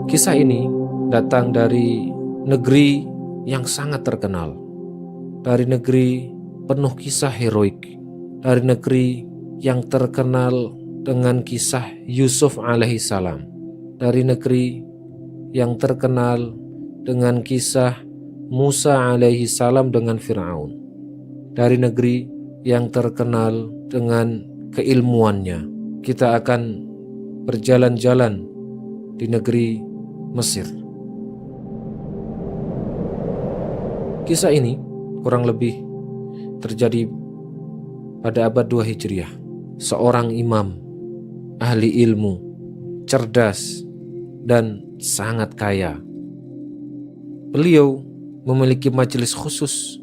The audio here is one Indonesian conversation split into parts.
Kisah ini datang dari negeri yang sangat terkenal, dari negeri penuh kisah heroik, dari negeri yang terkenal dengan kisah Yusuf alaihissalam, dari negeri yang terkenal dengan kisah Musa alaihissalam dengan Fir'aun, dari negeri yang terkenal dengan keilmuannya. Kita akan berjalan-jalan di negeri Mesir. Kisah ini kurang lebih terjadi pada abad 2 Hijriah. Seorang imam, ahli ilmu, cerdas, dan sangat kaya. Beliau memiliki majelis khusus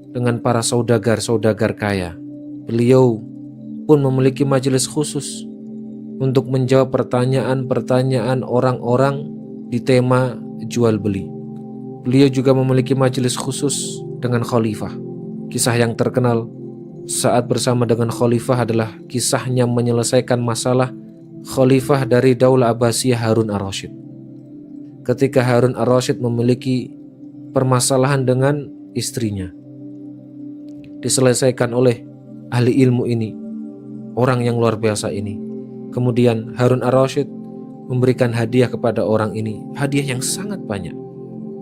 dengan para saudagar-saudagar kaya. Beliau pun memiliki majelis khusus untuk menjawab pertanyaan-pertanyaan orang-orang di tema jual beli. Beliau juga memiliki majelis khusus dengan khalifah. Kisah yang terkenal saat bersama dengan khalifah adalah kisahnya menyelesaikan masalah khalifah dari Daulah Abbasiyah Harun ar-Rasyid. Ketika Harun ar-Rasyid memiliki permasalahan dengan istrinya, diselesaikan oleh ahli ilmu ini, orang yang luar biasa ini. Kemudian Harun ar-Rasyid memberikan hadiah kepada orang ini, hadiah yang sangat banyak.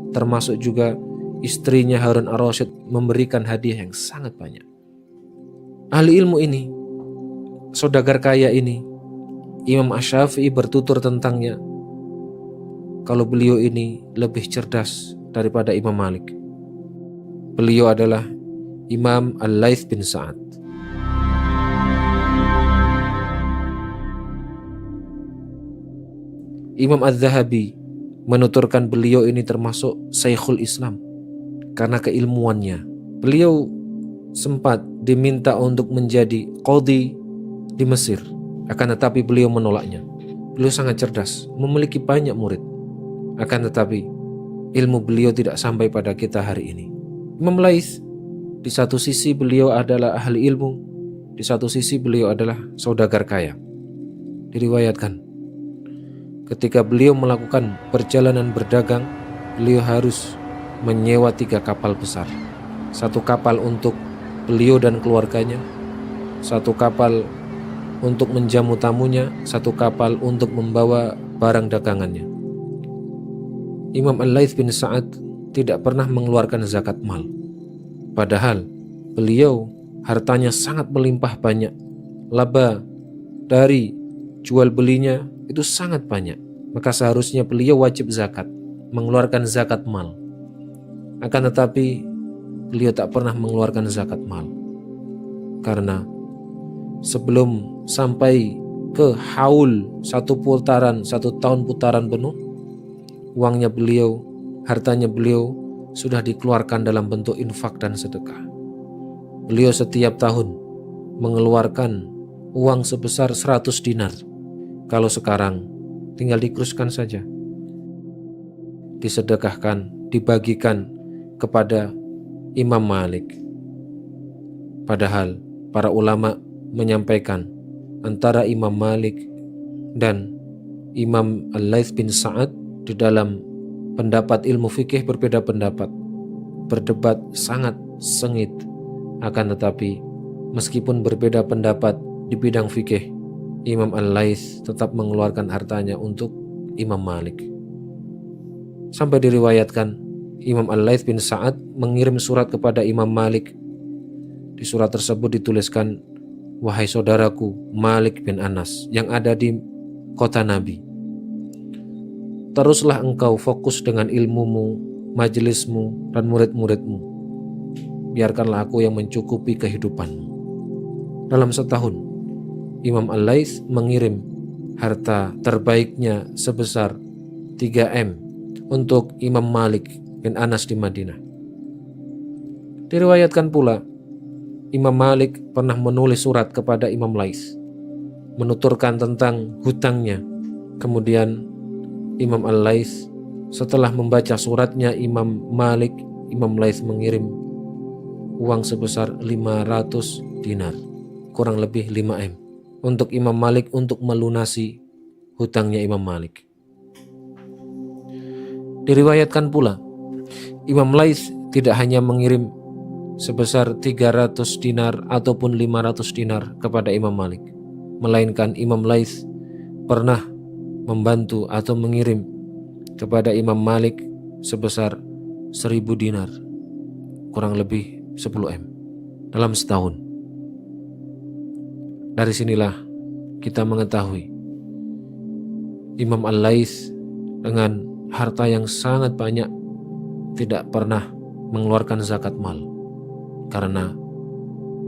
Termasuk juga istrinya Harun ar-Rasyid memberikan hadiah yang sangat banyak. Ahli ilmu ini, saudagar kaya ini, Imam Asy-Syafi'i bertutur tentangnya kalau beliau ini lebih cerdas daripada Imam Malik. Beliau adalah Imam Al-Laits bin Sa'ad. Imam Az-Zahabi menuturkan beliau ini termasuk Syekhul Islam karena keilmuannya. Beliau sempat diminta untuk menjadi qadhi di Mesir, akan tetapi beliau menolaknya. Beliau sangat cerdas, memiliki banyak murid, akan tetapi ilmu beliau tidak sampai pada kita hari ini. Imam Laits, di satu sisi beliau adalah ahli ilmu, di satu sisi beliau adalah saudagar kaya. Diriwayatkan ketika beliau melakukan perjalanan berdagang, beliau harus menyewa 3 kapal besar. 1 kapal untuk beliau dan keluarganya, 1 kapal untuk menjamu tamunya, 1 kapal untuk membawa barang dagangannya. Imam Al-Laits bin Sa'ad tidak pernah mengeluarkan zakat mal. Padahal beliau hartanya sangat melimpah banyak. Laba dari jual belinya itu sangat banyak. Maka seharusnya beliau wajib zakat, mengeluarkan zakat mal. Akan tetapi beliau tak pernah mengeluarkan zakat mal. Karena sebelum sampai ke haul 1 tahun putaran penuh, uangnya beliau, hartanya beliau sudah dikeluarkan dalam bentuk infak dan sedekah. Beliau setiap tahun mengeluarkan uang sebesar 100 dinar. Kalau sekarang tinggal dikeruskan saja, disedekahkan, dibagikan kepada Imam Malik. Padahal para ulama menyampaikan antara Imam Malik dan Imam Al-Laits bin Sa'ad di dalam pendapat ilmu fikih berbeda pendapat, berdebat sangat sengit. Akan tetapi meskipun berbeda pendapat di bidang fikih, Imam Al-Laits tetap mengeluarkan hartanya untuk Imam Malik. Sampai diriwayatkan Imam Al-Laits bin Sa'ad mengirim surat kepada Imam Malik. Di surat tersebut dituliskan, "Wahai saudaraku Malik bin Anas yang ada di kota Nabi, teruslah engkau fokus dengan ilmumu, majelismu, dan murid-muridmu. Biarkanlah aku yang mencukupi kehidupanmu." Dalam setahun, Imam Al-Laits mengirim harta terbaiknya sebesar 3 M untuk Imam Malik bin Anas di Madinah. Diriwayatkan pula, Imam Malik pernah menulis surat kepada Imam Laits, menuturkan tentang hutangnya. Kemudian Imam Al-Laits setelah membaca suratnya Imam Malik, Imam Laits mengirim uang sebesar 500 dinar, kurang lebih 5 M, untuk Imam Malik untuk melunasi hutangnya Imam Malik. Diriwayatkan pula, Imam Laits tidak hanya mengirim sebesar 300 dinar ataupun 500 dinar kepada Imam Malik, melainkan Imam Laits pernah membantu atau mengirim kepada Imam Malik sebesar 1000 dinar, kurang lebih 10 M dalam setahun. Dari sinilah kita mengetahui Imam Al-Laits dengan harta yang sangat banyak tidak pernah mengeluarkan zakat mal, karena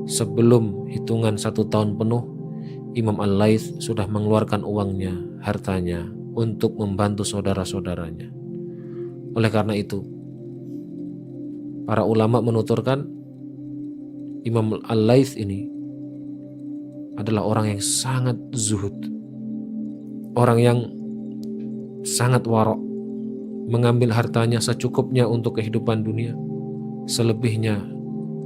sebelum hitungan 1 tahun penuh Imam Al-Laits sudah mengeluarkan uangnya, hartanya untuk membantu saudara-saudaranya. Oleh karena itu, para ulama menuturkan Imam Al-Laits ini adalah orang yang sangat zuhud, orang yang sangat warok, mengambil hartanya secukupnya untuk kehidupan dunia, selebihnya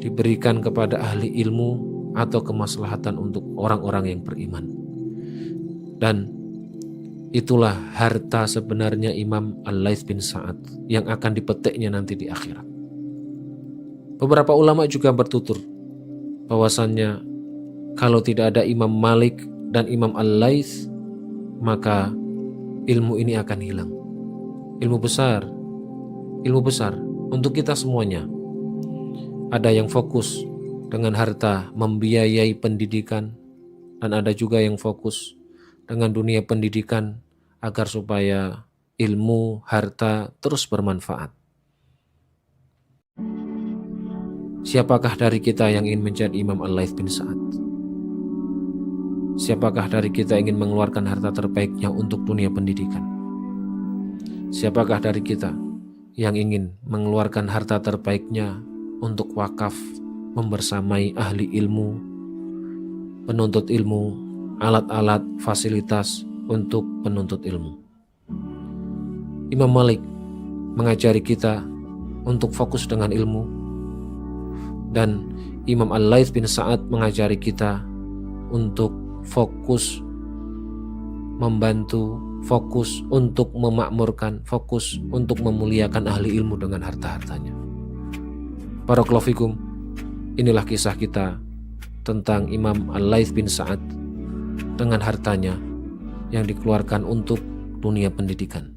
diberikan kepada ahli ilmu atau kemaslahatan untuk orang-orang yang beriman. Dan itulah harta sebenarnya Imam Al-Laits bin Sa'ad yang akan dipetiknya nanti di akhirat. Beberapa ulama juga bertutur bahwasannya kalau tidak ada Imam Malik dan Imam Al-Laits, maka ilmu ini akan hilang. Ilmu besar untuk kita semuanya. Ada yang fokus dengan harta membiayai pendidikan, dan ada juga yang fokus dengan dunia pendidikan agar supaya ilmu, harta terus bermanfaat. Siapakah dari kita yang ingin menjadi Imam Al-Laits bin Sa'ad? Siapakah dari kita ingin mengeluarkan harta terbaiknya untuk dunia pendidikan? Siapakah dari kita yang ingin mengeluarkan harta terbaiknya untuk wakaf, membersamai ahli ilmu, penuntut ilmu, alat-alat, fasilitas untuk penuntut ilmu? Imam Malik mengajari kita untuk fokus dengan ilmu, dan Imam Al-Laits bin Sa'ad mengajari kita untuk fokus membantu, fokus untuk memakmurkan, fokus untuk memuliakan ahli ilmu dengan harta-hartanya. Barakallahu fikum. Inilah kisah kita tentang Imam Al-Laits bin Sa'ad dengan hartanya yang dikeluarkan untuk dunia pendidikan.